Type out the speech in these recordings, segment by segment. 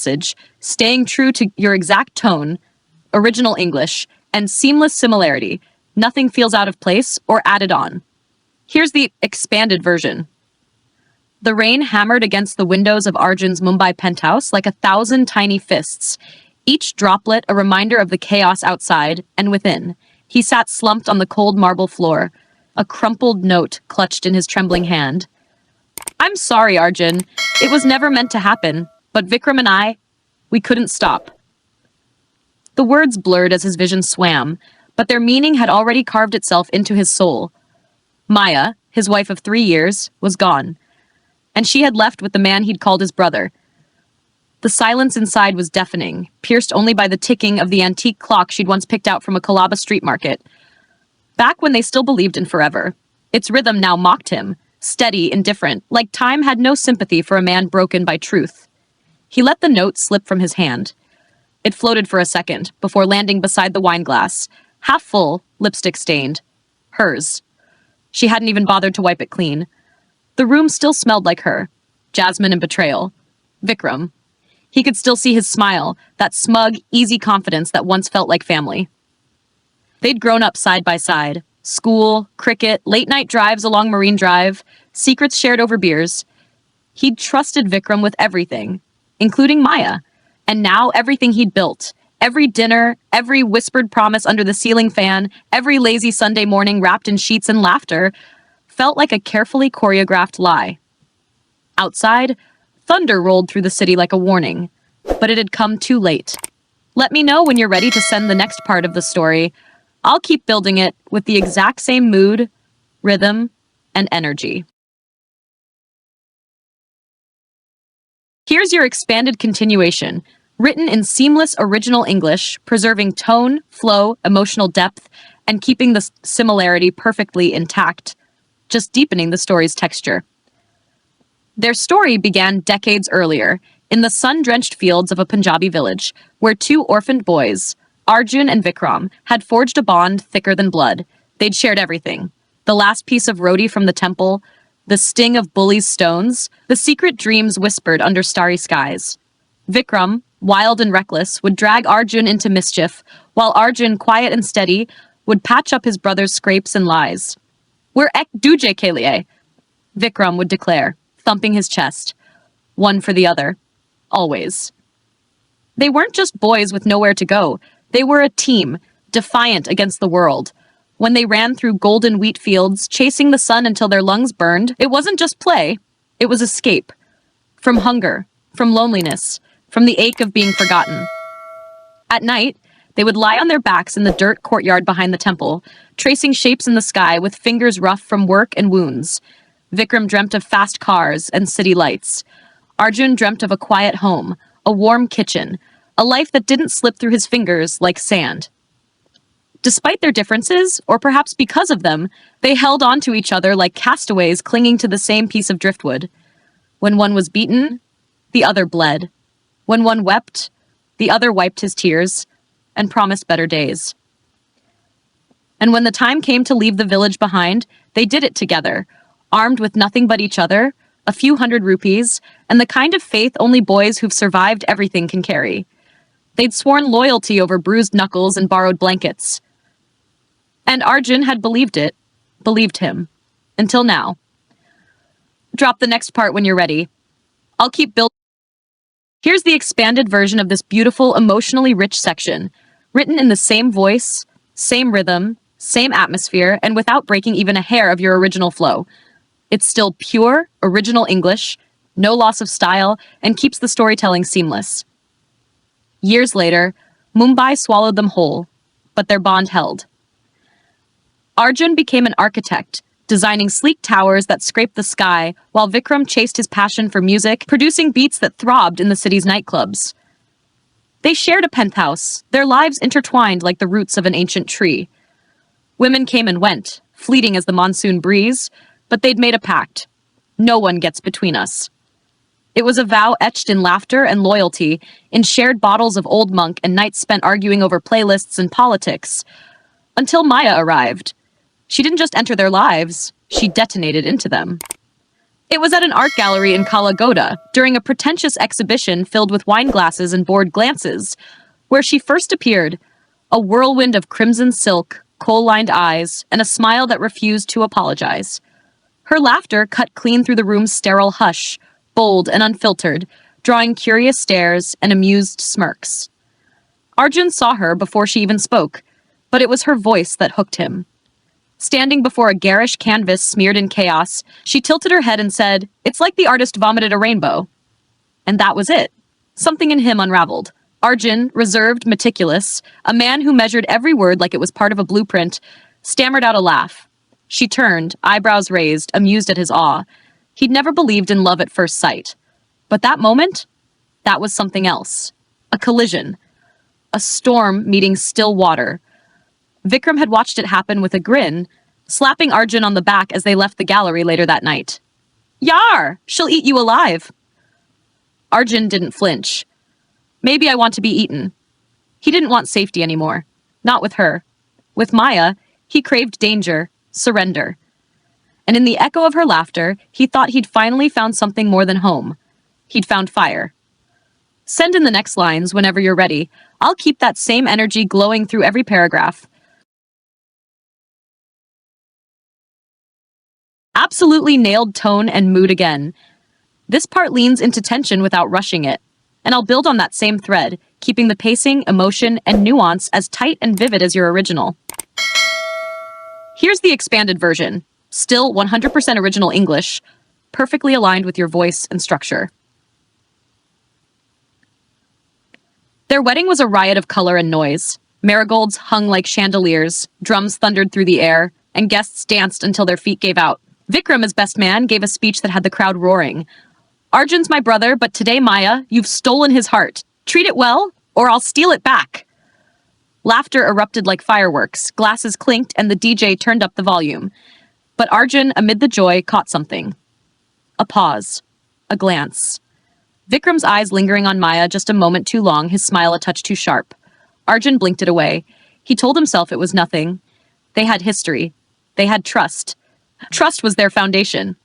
message, staying true to your exact tone, original English, and seamless similarity. Nothing feels out of place or added on. Here's the expanded version. The rain hammered against the windows of Arjun's Mumbai penthouse like 1,000 tiny fists, each droplet a reminder of the chaos outside and within. He sat slumped on the cold marble floor, a crumpled note clutched in his trembling hand. I'm sorry, Arjun. It was never meant to happen, but Vikram and we couldn't stop. The words blurred as his vision swam, but their meaning had already carved itself into his soul. Maya, his wife of 3 years, was gone, and she had left with the man he'd called his brother. The silence inside was deafening, pierced only by the ticking of the antique clock she'd once picked out from a Colaba street market. Back when they still believed in forever, its rhythm now mocked him, steady, indifferent, like time had no sympathy for a man broken by truth. He let the note slip from his hand. It floated for a second, before landing beside the wine glass, half full, lipstick stained. Hers. She hadn't even bothered to wipe it clean. The room still smelled like her. Jasmine and betrayal. Vikram. He could still see his smile, that smug, easy confidence that once felt like family. They'd grown up side by side. School, cricket, late-night drives along Marine Drive, secrets shared over beers. He'd trusted Vikram with everything, including Maya. And now everything he'd built, every dinner, every whispered promise under the ceiling fan, every lazy Sunday morning wrapped in sheets and laughter, felt like a carefully choreographed lie. Outside, thunder rolled through the city like a warning, but it had come too late. Let me know when you're ready to send the next part of the story. I'll keep building it with the exact same mood, rhythm, and energy. Here's your expanded continuation, written in seamless original English, preserving tone, flow, emotional depth, and keeping the similarity perfectly intact, just deepening the story's texture. Their story began decades earlier, in the sun-drenched fields of a Punjabi village, where two orphaned boys, Arjun and Vikram, had forged a bond thicker than blood. They'd shared everything. The last piece of roti from the temple, the sting of bullies' stones, the secret dreams whispered under starry skies. Vikram, wild and reckless, would drag Arjun into mischief, while Arjun, quiet and steady, would patch up his brother's scrapes and lies. We're ek duje ke liye, Vikram would declare, thumping his chest. One for the other. Always. They weren't just boys with nowhere to go. They were a team, defiant against the world. When they ran through golden wheat fields, chasing the sun until their lungs burned, it wasn't just play, it was escape. From hunger, from loneliness, from the ache of being forgotten. At night, they would lie on their backs in the dirt courtyard behind the temple, tracing shapes in the sky with fingers rough from work and wounds. Vikram dreamt of fast cars and city lights. Arjun dreamt of a quiet home, a warm kitchen, a life that didn't slip through his fingers like sand. Despite their differences, or perhaps because of them, they held on to each other like castaways clinging to the same piece of driftwood. When one was beaten, the other bled. When one wept, the other wiped his tears and promised better days. And when the time came to leave the village behind, they did it together, armed with nothing but each other, a few hundred rupees, and the kind of faith only boys who've survived everything can carry. They'd sworn loyalty over bruised knuckles and borrowed blankets. And Arjun had believed him, until now. Drop the next part when you're ready. I'll keep building. Here's the expanded version of this beautiful, emotionally rich section, written in the same voice, same rhythm, same atmosphere, and without breaking even a hair of your original flow. It's still pure, original English, no loss of style, and keeps the storytelling seamless. Years later, Mumbai swallowed them whole, but their bond held. Arjun became an architect, designing sleek towers that scraped the sky, while Vikram chased his passion for music, producing beats that throbbed in the city's nightclubs. They shared a penthouse, their lives intertwined like the roots of an ancient tree. Women came and went, fleeting as the monsoon breeze, but they'd made a pact. No one gets between us. It was a vow etched in laughter and loyalty, in shared bottles of Old Monk and nights spent arguing over playlists and politics. Until Maya arrived. She didn't just enter their lives, she detonated into them. It was at an art gallery in Kalagoda, during a pretentious exhibition filled with wine glasses and bored glances, where she first appeared, a whirlwind of crimson silk, kohl-lined eyes, and a smile that refused to apologize. Her laughter cut clean through the room's sterile hush, bold and unfiltered, drawing curious stares and amused smirks. Arjun saw her before she even spoke, but it was her voice that hooked him. Standing before a garish canvas smeared in chaos, she tilted her head and said, "It's like the artist vomited a rainbow." And that was it. Something in him unraveled. Arjun, reserved, meticulous, a man who measured every word like it was part of a blueprint, stammered out a laugh. She turned, eyebrows raised, amused at his awe. He'd never believed in love at first sight. But that moment, that was something else. A collision. A storm meeting still water. Vikram had watched it happen with a grin, slapping Arjun on the back as they left the gallery later that night. "Yar! She'll eat you alive!" Arjun didn't flinch. "Maybe I want to be eaten." He didn't want safety anymore. Not with her. With Maya, he craved danger, surrender. And in the echo of her laughter, he thought he'd finally found something more than home. He'd found fire. Send in the next lines whenever you're ready. I'll keep that same energy glowing through every paragraph. Absolutely nailed tone and mood again. This part leans into tension without rushing it, and I'll build on that same thread, keeping the pacing, emotion, and nuance as tight and vivid as your original. Here's the expanded version, still 100% original English, perfectly aligned with your voice and structure. Their wedding was a riot of color and noise. Marigolds hung like chandeliers, drums thundered through the air, and guests danced until their feet gave out. Vikram, as best man, gave a speech that had the crowd roaring. "Arjun's my brother, but today, Maya, you've stolen his heart. Treat it well, or I'll steal it back." Laughter erupted like fireworks, glasses clinked, and the DJ turned up the volume. But Arjun, amid the joy, caught something. A pause. A glance. Vikram's eyes lingering on Maya just a moment too long, his smile a touch too sharp. Arjun blinked it away. He told himself it was nothing. They had history. They had trust. Trust was their foundation.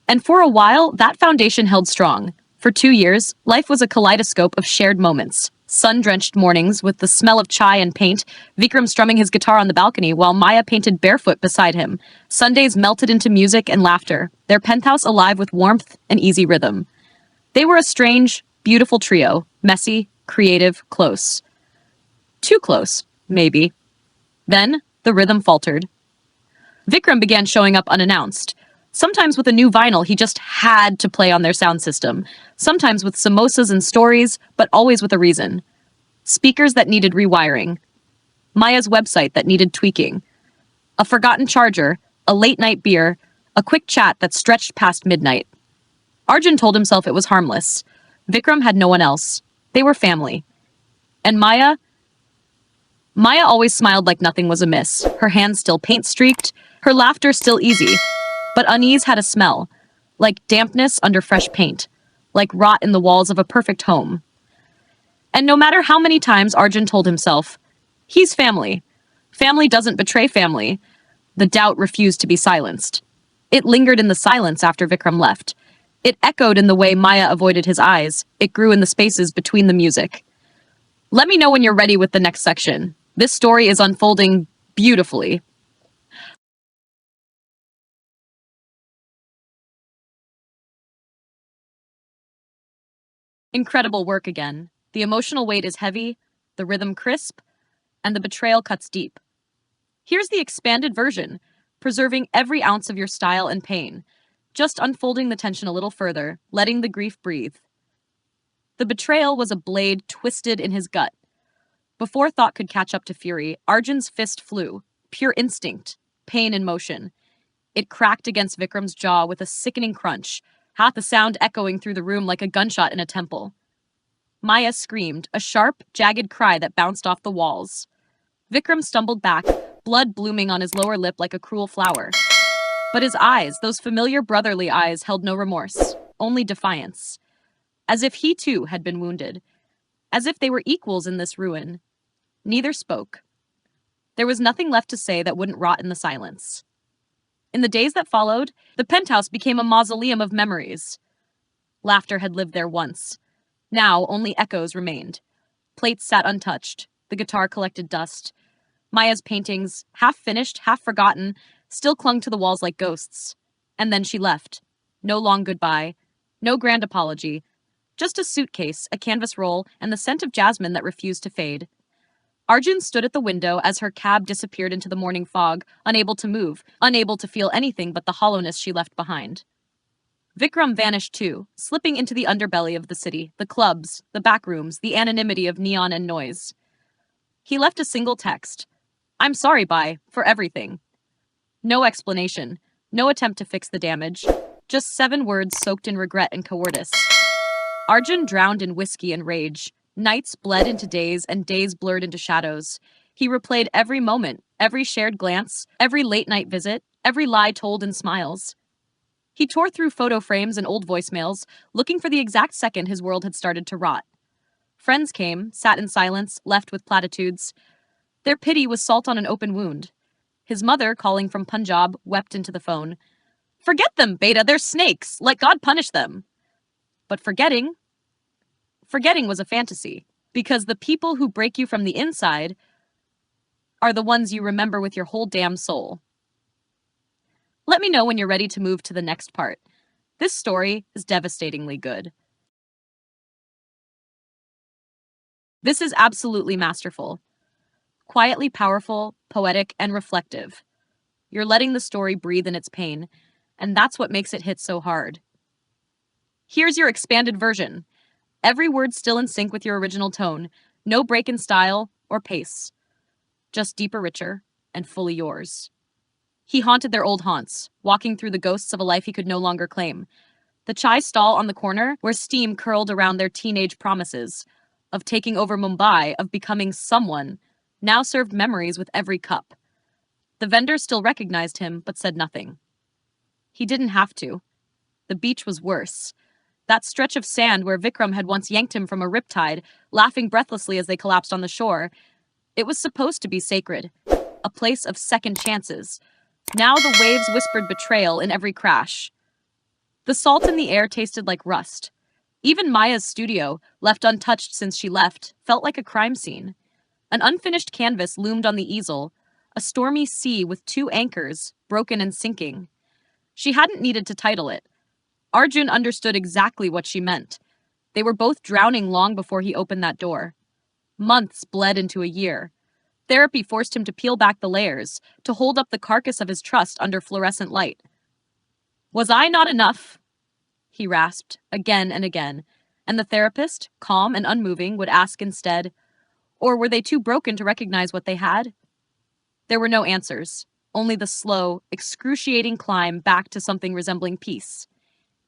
And for a while, that foundation held strong. For 2 years, life was a kaleidoscope of shared moments. Sun-drenched mornings with the smell of chai and paint, Vikram strumming his guitar on the balcony while Maya painted barefoot beside him. Sundays melted into music and laughter, their penthouse alive with warmth and easy rhythm. They were a strange, beautiful trio, messy, creative, close. Too close, maybe. Then, the rhythm faltered. Vikram began showing up unannounced. Sometimes with a new vinyl he just had to play on their sound system. Sometimes with samosas and stories, but always with a reason. Speakers that needed rewiring. Maya's website that needed tweaking. A forgotten charger, a late-night beer, a quick chat that stretched past midnight. Arjun told himself it was harmless. Vikram had no one else. They were family. And Maya always smiled like nothing was amiss, her hands still paint-streaked, her laughter still easy. But unease had a smell, like dampness under fresh paint, like rot in the walls of a perfect home. And no matter how many times Arjun told himself, he's family. Family doesn't betray family. The doubt refused to be silenced. It lingered in the silence after Vikram left. It echoed in the way Maya avoided his eyes. It grew in the spaces between the music. Let me know when you're ready with the next section. This story is unfolding beautifully. Incredible work again. The emotional weight is heavy, the rhythm crisp, and the betrayal cuts deep. Here's the expanded version, preserving every ounce of your style and pain, just unfolding the tension a little further, letting the grief breathe. The betrayal was a blade twisted in his gut. Before thought could catch up to fury, Arjun's fist flew, pure instinct, pain in motion. It cracked against Vikram's jaw with a sickening crunch, half the sound echoing through the room like a gunshot in a temple. Maya screamed, a sharp, jagged cry that bounced off the walls. Vikram stumbled back, blood blooming on his lower lip like a cruel flower. But his eyes, those familiar brotherly eyes, held no remorse, only defiance. As if he too had been wounded. As if they were equals in this ruin. Neither spoke. There was nothing left to say that wouldn't rot in the silence. In the days that followed, the penthouse became a mausoleum of memories. Laughter had lived there once. Now only echoes remained. Plates sat untouched. The guitar collected dust. Maya's paintings, half finished, half forgotten, still clung to the walls like ghosts. And then she left. No long goodbye. No grand apology. Just a suitcase, a canvas roll, and the scent of jasmine that refused to fade. Arjun stood at the window as her cab disappeared into the morning fog, unable to move, unable to feel anything but the hollowness she left behind. Vikram vanished too, slipping into the underbelly of the city, the clubs, the back rooms, the anonymity of neon and noise. He left a single text. "I'm sorry, bye, for everything." No explanation, no attempt to fix the damage, just 7 words soaked in regret and cowardice. Arjun drowned in whiskey and rage. Nights bled into days and days blurred into shadows. He replayed every moment, every shared glance, every late-night visit, every lie told in smiles. He tore through photo frames and old voicemails, looking for the exact second his world had started to rot. Friends came, sat in silence, left with platitudes. Their pity was salt on an open wound. His mother, calling from Punjab, wept into the phone. "Forget them, Beta, they're snakes. Let God punish them." But forgetting was a fantasy, because the people who break you from the inside are the ones you remember with your whole damn soul. Let me know when you're ready to move to the next part. This story is devastatingly good. This is absolutely masterful. Quietly powerful, poetic, and reflective. You're letting the story breathe in its pain, and that's what makes it hit so hard. Here's your expanded version. Every word still in sync with your original tone, no break in style or pace. Just deeper, richer, and fully yours. He haunted their old haunts, walking through the ghosts of a life he could no longer claim. The chai stall on the corner, where steam curled around their teenage promises, of taking over Mumbai, of becoming someone, now served memories with every cup. The vendor still recognized him, but said nothing. He didn't have to. The beach was worse. That stretch of sand where Vikram had once yanked him from a riptide, laughing breathlessly as they collapsed on the shore. It was supposed to be sacred, a place of second chances. Now the waves whispered betrayal in every crash. The salt in the air tasted like rust. Even Maya's studio, left untouched since she left, felt like a crime scene. An unfinished canvas loomed on the easel, a stormy sea with 2 anchors, broken and sinking. She hadn't needed to title it. Arjun understood exactly what she meant. They were both drowning long before he opened that door. Months bled into a year. Therapy forced him to peel back the layers, to hold up the carcass of his trust under fluorescent light. "Was I not enough?" he rasped, again and again, and the therapist, calm and unmoving, would ask instead, or were they too broken to recognize what they had? There were no answers, only the slow, excruciating climb back to something resembling peace.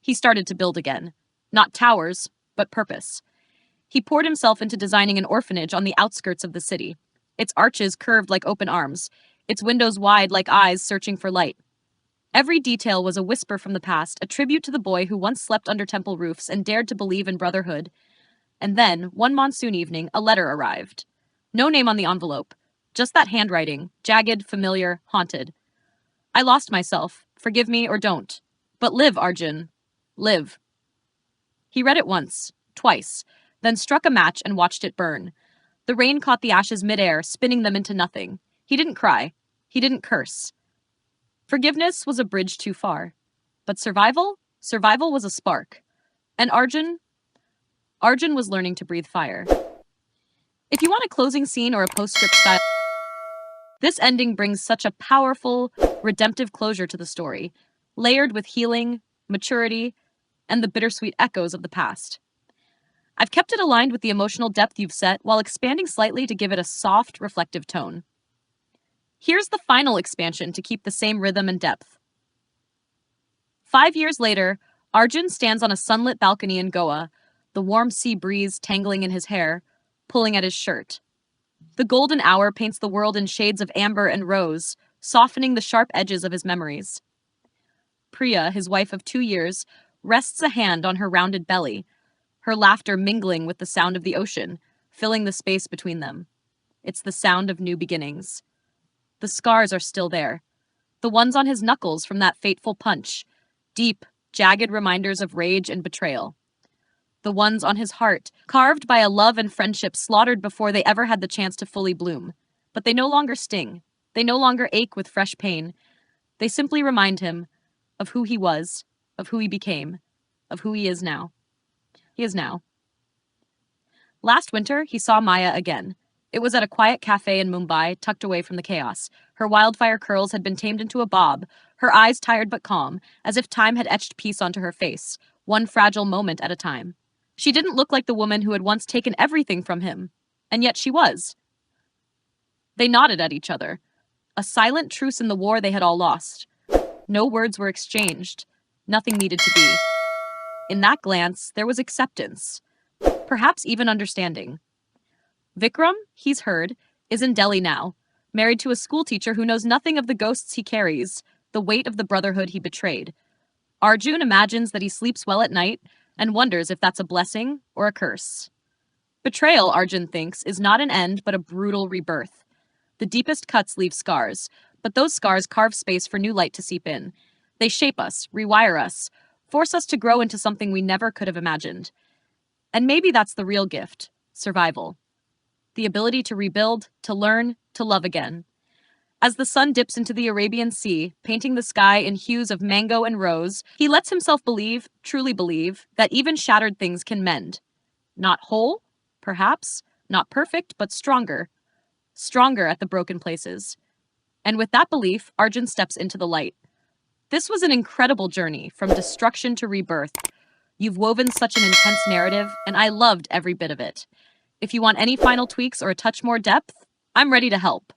He started to build again. Not towers, but purpose. He poured himself into designing an orphanage on the outskirts of the city. Its arches curved like open arms, its windows wide like eyes searching for light. Every detail was a whisper from the past, a tribute to the boy who once slept under temple roofs and dared to believe in brotherhood. And then, one monsoon evening, a letter arrived. No name on the envelope, just that handwriting, jagged, familiar, haunted. "I lost myself. Forgive me or don't. But live, Arjun. Live." He read it once, twice, then struck a match and watched it burn. The rain caught the ashes midair, spinning them into nothing. He didn't cry. He didn't curse. Forgiveness was a bridge too far. But survival was a spark. And Arjun was learning to breathe fire. If you want a closing scene or a postscript style, this ending brings such a powerful, redemptive closure to the story, layered with healing, maturity, and the bittersweet echoes of the past. I've kept it aligned with the emotional depth you've set while expanding slightly to give it a soft, reflective tone. Here's the final expansion to keep the same rhythm and depth. 5 years later, Arjun stands on a sunlit balcony in Goa, the warm sea breeze tangling in his hair, pulling at his shirt. The golden hour paints the world in shades of amber and rose, softening the sharp edges of his memories. Priya, his wife of 2 years, rests a hand on her rounded belly, her laughter mingling with the sound of the ocean, filling the space between them. It's the sound of new beginnings. The scars are still there. The ones on his knuckles from that fateful punch. Deep, jagged reminders of rage and betrayal. The ones on his heart, carved by a love and friendship slaughtered before they ever had the chance to fully bloom. But they no longer sting. They no longer ache with fresh pain. They simply remind him of who he was, of who he became, of who he is now. He is now. Last winter, he saw Maya again. It was at a quiet cafe in Mumbai, tucked away from the chaos. Her wildfire curls had been tamed into a bob, her eyes tired but calm, as if time had etched peace onto her face, one fragile moment at a time. She didn't look like the woman who had once taken everything from him, and yet she was. They nodded at each other, a silent truce in the war they had all lost. No words were exchanged. Nothing needed to be. In that glance, there was acceptance, perhaps even understanding. Vikram, he's heard, is in Delhi now, married to a schoolteacher who knows nothing of the ghosts he carries, the weight of the brotherhood he betrayed. Arjun imagines that he sleeps well at night and wonders if that's a blessing or a curse. Betrayal, Arjun thinks, is not an end but a brutal rebirth. The deepest cuts leave scars, but those scars carve space for new light to seep in. They shape us, rewire us, force us to grow into something we never could have imagined. And maybe that's the real gift, survival. The ability to rebuild, to learn, to love again. As the sun dips into the Arabian Sea, painting the sky in hues of mango and rose, he lets himself believe, truly believe, that even shattered things can mend. Not whole, perhaps, not perfect, but stronger. Stronger at the broken places. And with that belief, Arjun steps into the light. This was an incredible journey, from destruction to rebirth. You've woven such an intense narrative, and I loved every bit of it. If you want any final tweaks or a touch more depth, I'm ready to help.